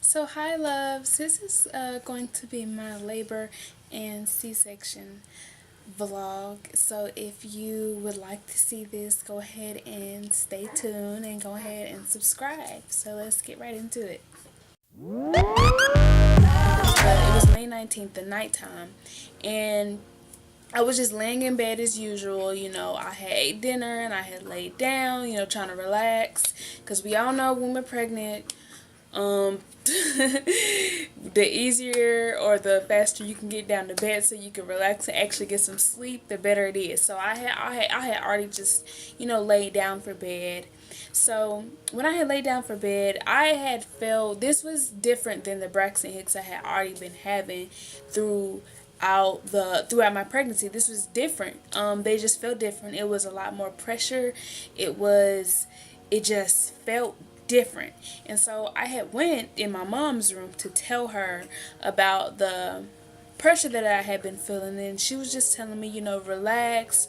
So hi loves, this is going to be my labor and C-section vlog. So if you would like to see this, go ahead and stay tuned and go ahead and subscribe. So let's get right into it. But it was May 19th, the nighttime, and I was just laying in bed as usual. I had ate dinner and I had laid down, trying to relax. Because we all know when we're pregnant, the easier or the faster you can get down to bed so you can relax and actually get some sleep, the better it is. So I had already just laid down for bed. So when I had laid down for bed, I had felt this was different than the Braxton Hicks I had already been having throughout my pregnancy. This was different. They just felt different. It was a lot more pressure. It just felt different. And so I had went in my mom's room to tell her about the pressure that I had been feeling, and she was just telling me, relax.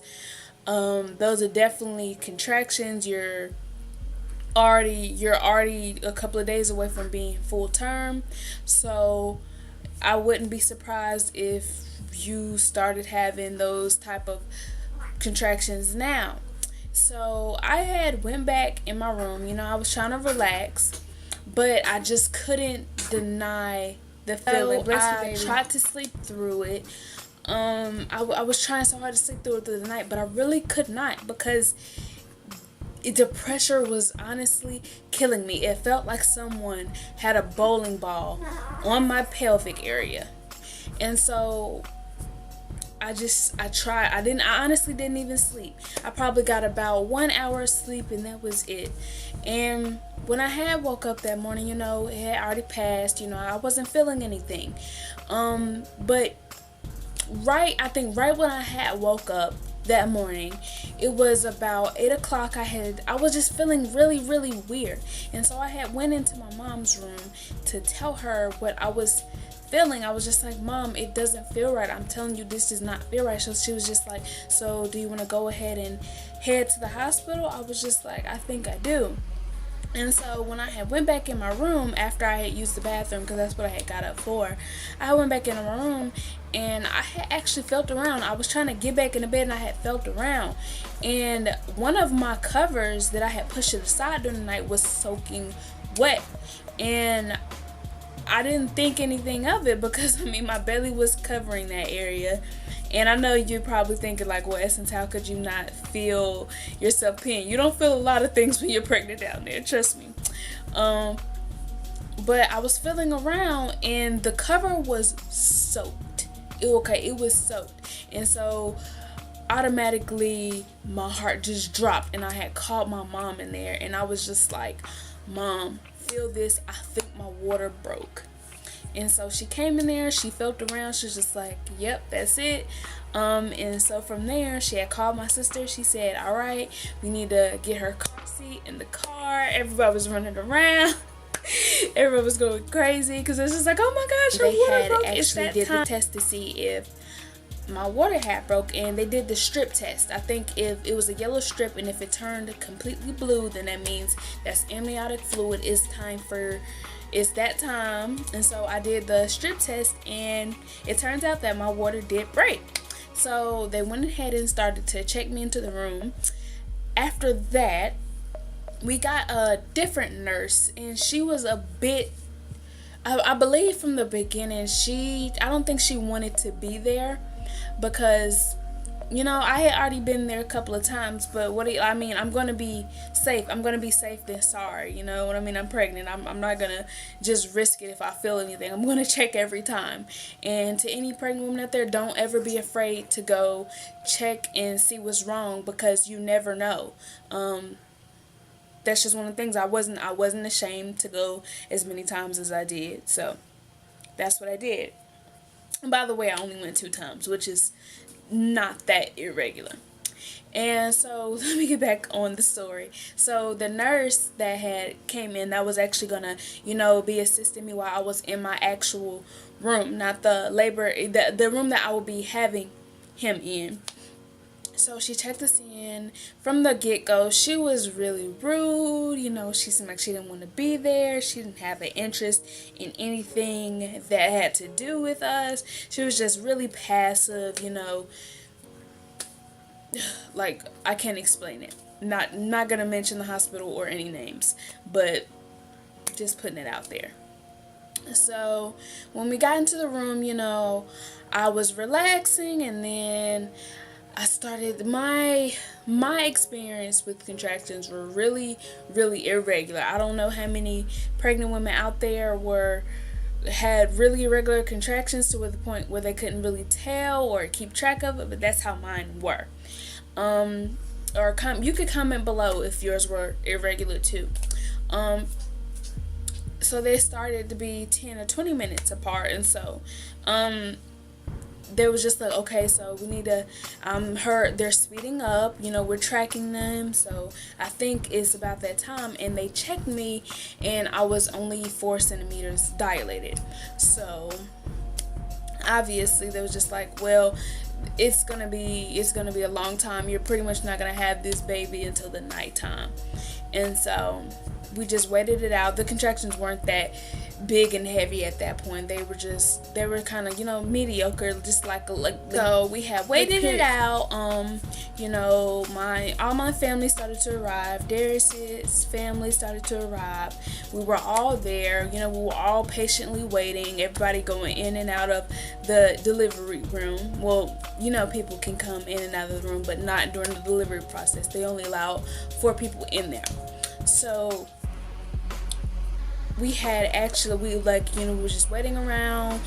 Those are definitely contractions. You're already a couple of days away from being full term. So I wouldn't be surprised if you started having those type of contractions now. So I had went back in my room. I was trying to relax, but I just couldn't deny the feeling. So I tried to sleep through it. I was trying so hard to sleep through it through the night, but I really could not because the pressure was honestly killing me. It felt like someone had a bowling ball on my pelvic area. And so I tried. I honestly didn't even sleep. I probably got about 1 hour of sleep and that was it. And when I had woke up that morning, it had already passed. I wasn't feeling anything. But I think right when I had woke up that morning, it was about 8 o'clock. I was just feeling really, really weird. And so I had went into my mom's room to tell her what I was feeling. I was just like, Mom, it doesn't feel right. I'm telling you, this does not feel right. So she was just like, so do you want to go ahead and head to the hospital? I was just like, I think I do. And so when I had went back in my room after I had used the bathroom, because that's what I had got up for, I went back into my room and I had actually felt around. I was trying to get back in the bed and I had felt around. And one of my covers that I had pushed to the side during the night was soaking wet. And I didn't think anything of it because my belly was covering that area. And I know you're probably thinking like, well, Essence, how could you not feel yourself peeing? You don't feel a lot of things when you're pregnant down there, trust me. But I was feeling around and the cover was soaked. It was soaked. And so automatically my heart just dropped and I had called my mom in there and I was just like, Mom, feel this, I think my water broke. And so she came in there, she felt around, she was just like, yep, that's it. And so from there, she had called my sister. She said, all right, we need to get her car seat in the car. Everybody was running around. Everybody was going crazy because it's just like, oh my gosh, her water broke. Actually did the test to see if my water had broke, and they did the strip test. I think if it was a yellow strip and if it turned completely blue, then that means that's amniotic fluid. It's that time. And so I did the strip test and it turns out that my water did break. So they went ahead and started to check me into the room. After that, we got a different nurse and she was a bit, I believe from the beginning, I don't think she wanted to be there because I had already been there a couple of times, but I'm going to be safe. I'm going to be safe than sorry. You know what I mean? I'm pregnant. I'm not going to just risk it if I feel anything. I'm going to check every time. And to any pregnant woman out there, don't ever be afraid to go check and see what's wrong because you never know. That's just one of the things. I wasn't ashamed to go as many times as I did. So that's what I did. And by the way, I only went 2 times, which is not that irregular. And so let me get back on the story. So the nurse that had came in, that was actually gonna be assisting me while I was in my actual room, not the labor, the room that I would be having him in. So she checked us in from the get-go. She was really rude. She seemed like she didn't want to be there. She didn't have an interest in anything that had to do with us. She was just really passive. Like, I can't explain it. Not gonna mention the hospital or any names, but just putting it out there. So when we got into the room, I was relaxing, and then I started my experience with contractions were really, really irregular. I don't know how many pregnant women out there had really irregular contractions to the point where they couldn't really tell or keep track of it, but that's how mine were. You could comment below if yours were irregular too. So they started to be 10 or 20 minutes apart, and so they was just like, okay, so we need to they're speeding up, we're tracking them, so I think it's about that time. And they checked me, and I was only 4 centimeters dilated. So obviously they was just like, well, it's gonna be a long time. You're pretty much not gonna have this baby until the nighttime. And so we just waited it out. The contractions weren't that big and heavy at that point. They were kind of, mediocre, just like so we had waited it out. All my family started to arrive. Darius's family started to arrive. We were all there. We were all patiently waiting. Everybody going in and out of the delivery room. Well, people can come in and out of the room, but not during the delivery process. They only allow 4 people in there. So we were just waiting around,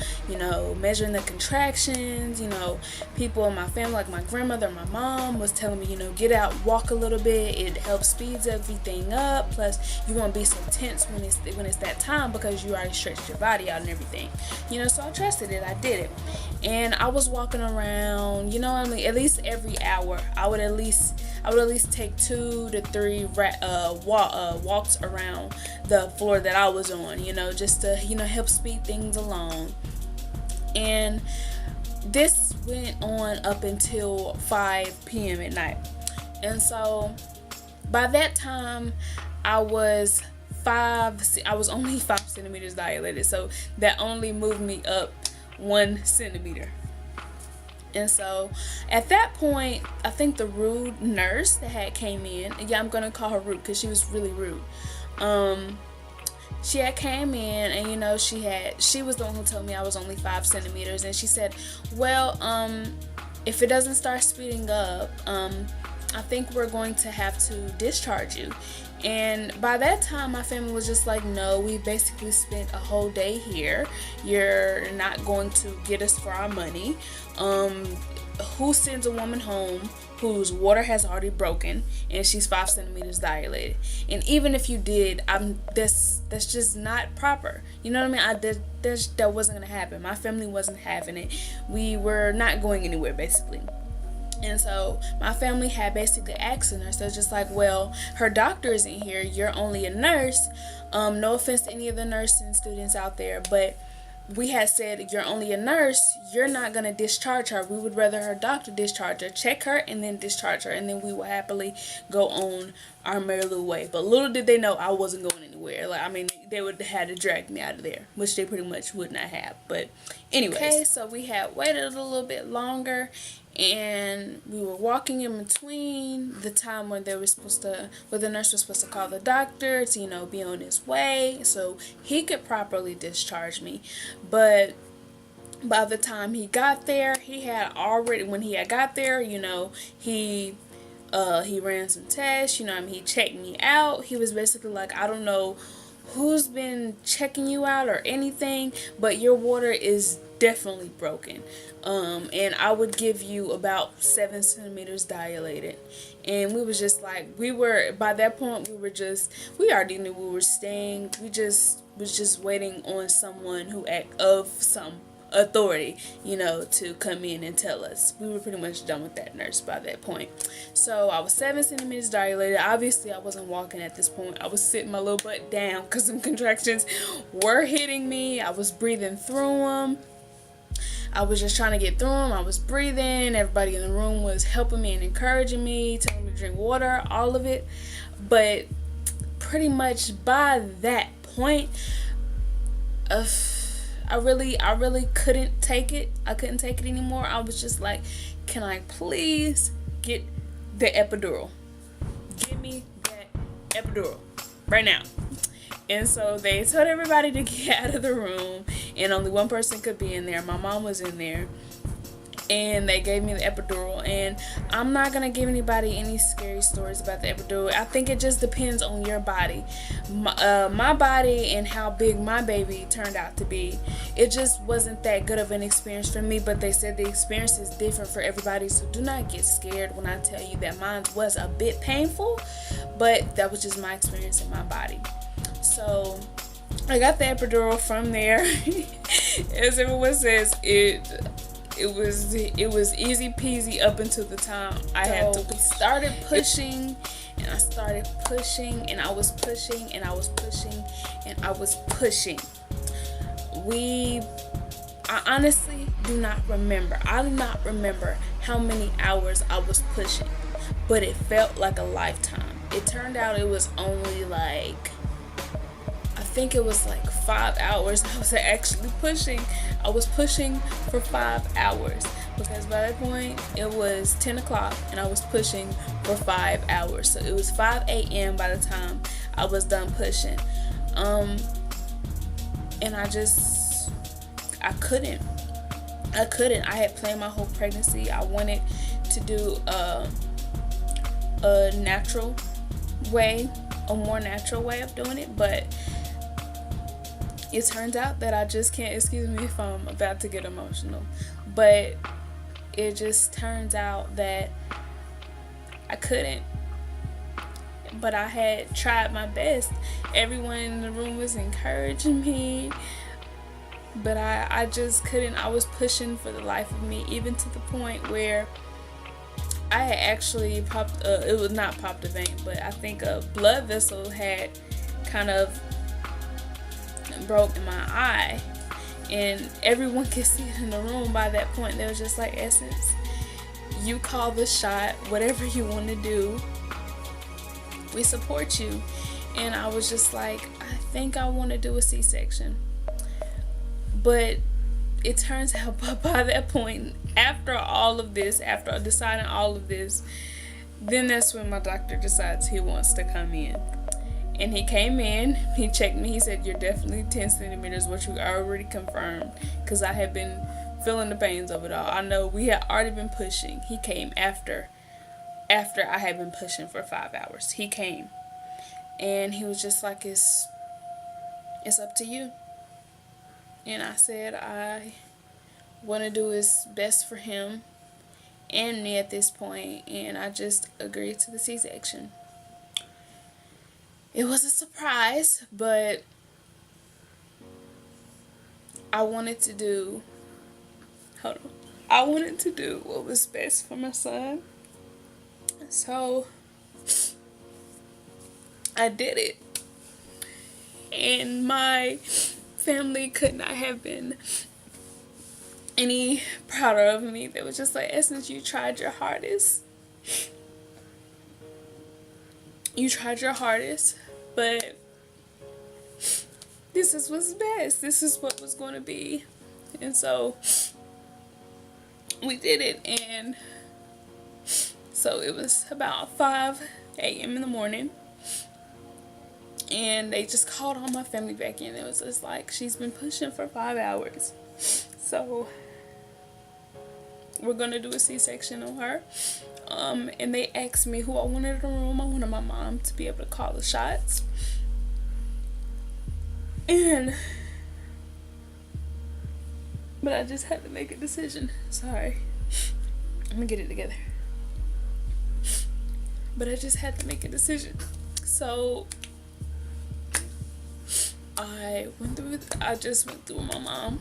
measuring the contractions. People in my family, like my grandmother, my mom, was telling me, get out, walk a little bit. It helps speeds everything up. Plus, you won't be so tense when it's that time, because you already stretched your body out and everything. So I trusted it. I did it, and I was walking around. At least every hour, I would at least take 2 to 3 walks around the floor that I was on, just to, help speed things along. And this went on up until 5 p.m. at night. And so by that time, I was only 5 centimeters dilated. So that only moved me up 1 centimeter. And so at that point, I think the rude nurse that had came in, and I'm gonna call her rude because she was really rude. She had came in, and she was the one who told me I was only 5 centimeters, and she said, well, if it doesn't start speeding up, I think we're going to have to discharge you. And by that time, my family was just like, no, we basically spent a whole day here. You're not going to get us for our money. Who sends a woman home whose water has already broken and she's 5 centimeters dilated? And even if you did, that's just not proper. You know what I mean? That wasn't gonna happen. My family wasn't having it. We were not going anywhere, basically. And so my family had basically asked the nurse, they're just like, well, her doctor isn't here, you're only a nurse. No offense to any of the nursing students out there, but we had said, you're only a nurse, you're not going to discharge her. We would rather her doctor discharge her, check her, and then discharge her, and then we will happily go on our merry little way. But little did they know I wasn't going anywhere. They would have had to drag me out of there, which they pretty much would not have. But anyways, okay, so we had waited a little bit longer, and we were walking in between the time when the nurse was supposed to call the doctor to, be on his way so he could properly discharge me. But by the time he got there, when he had got there, he ran some tests, he checked me out. He was basically like, I don't know who's been checking you out or anything, but your water is definitely broken. And I would give you about 7 centimeters dilated. And we was just like, by that point, we already knew we were staying. We was just waiting on someone of some authority, to come in and tell us. We were pretty much done with that nurse by that point. So I was 7 centimeters dilated. Obviously, I wasn't walking at this point. I was sitting my little butt down because some contractions were hitting me. I was breathing through them. I was just trying to get through them. I was breathing. Everybody in the room was helping me and encouraging me, telling me to drink water, all of it. But pretty much by that point, I really couldn't take it. I couldn't take it anymore. I was just like, can I please get the epidural? Give me that epidural right now. And so they told everybody to get out of the room, and only one person could be in there. My mom was in there, and they gave me the epidural. And I'm not gonna give anybody any scary stories about the epidural. I think it just depends on your body. My body and how big my baby turned out to be, it just wasn't that good of an experience for me. But they said the experience is different for everybody, so do not get scared when I tell you that mine was a bit painful, but that was just my experience in my body. So I got the epidural from there. As everyone says, it was easy peasy up until the time I had to started pushing, and I started pushing, and I was pushing, and I was pushing, and I was pushing. I honestly do not remember. I do not remember how many hours I was pushing, but it felt like a lifetime. It turned out it was only like, I think it was like 5 hours I was actually pushing. I was pushing for 5 hours, because by that point it was 10 o'clock and I was pushing for 5 hours. So it was 5 a.m. by the time I was done pushing. And I couldn't. I had planned my whole pregnancy. I wanted to do a natural way, a more natural way of doing it, but it turns out that I just can't. Excuse me if I'm about to get emotional, but it just turns out that I couldn't. But I had tried my best. Everyone in the room was encouraging me, but I just couldn't. I was pushing for the life of me, even to the point where I had actually popped, it was not popped a vein, but I think a blood vessel had kind of broke in my eye, and everyone could see it in the room by that point. They was just like, Essence, you call the shot, whatever you want to do, we support you. And I was just like, I think I want to do a C-section. But it turns out by that point, after all of this, after deciding all of this, then that's when my doctor decides he wants to come in. And he came in, he checked me, he said, you're definitely 10 centimeters, which we already confirmed, because I had been feeling the pains of it all. I know we had already been pushing. He came after I had been pushing for 5 hours. He came, and he was just like, it's up to you. And I said, I want to do what's best for him and me at this point, and I just agreed to the C-section. It was a surprise, but I wanted to do what was best for my son. So I did it. And my family could not have been any prouder of me. They was just like, Essence, you tried your hardest. You tried your hardest, but this is what's best. This is what was going to be. And so we did it. And so it was about 5 a.m. in the morning. And they just called all my family back in. It was just like, she's been pushing for 5 hours. So we're going to do a C-section on her. And they asked me who I wanted in the room. I wanted my mom to be able to call the shots. But I just had to make a decision. Sorry. I'm gonna get it together. But I just had to make a decision. So I just went through with my mom.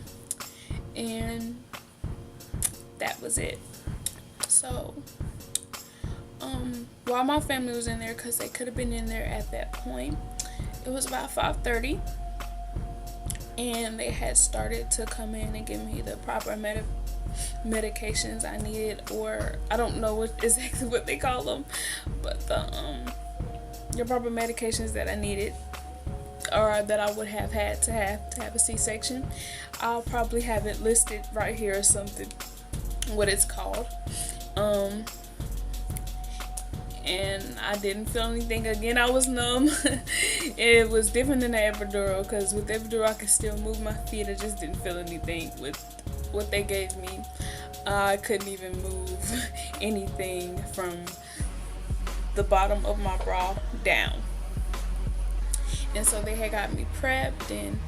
And that was it. So while my family was in there, because they could have been in there at that point, it was about 5:30, and they had started to come in and give me the proper medications I needed, or I don't know exactly what they call them, but the proper medications that I needed, or that I would have had to have a C-section. I'll probably have it listed right here or something, what it's called. And I didn't feel anything. Again, I was numb. It was different than the epidural, because with the epidural I could still move my feet. I just didn't feel anything with what they gave me. I couldn't even move anything from the bottom of my bra down. And so they had got me prepped, and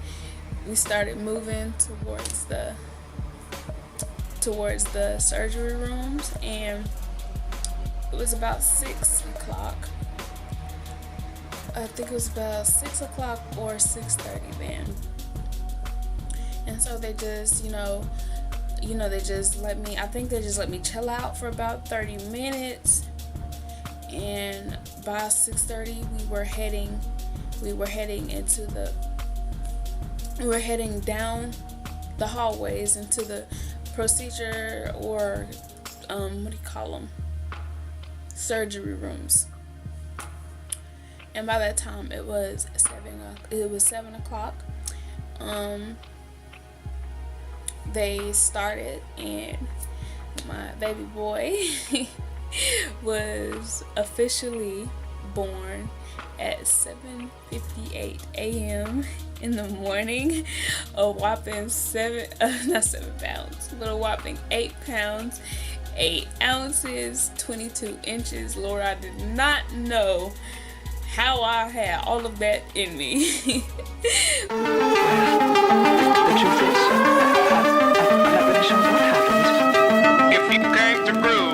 we started moving towards the surgery rooms, and it was about 6 o'clock. I think it was about 6 o'clock or 6:30 then. And so they just, they just let me chill out for about 30 minutes. And by 6:30 we were heading down the hallways into the procedure, or what do you call them? Surgery rooms. And by that time it was 7 o'clock. They started, and my baby boy was officially born at 7:58 a.m. in the morning. A whopping 8 pounds, 8 ounces, 22 inches. Lord, I did not know how I had all of that in me. The truth is, definition of what happened. If you came to prove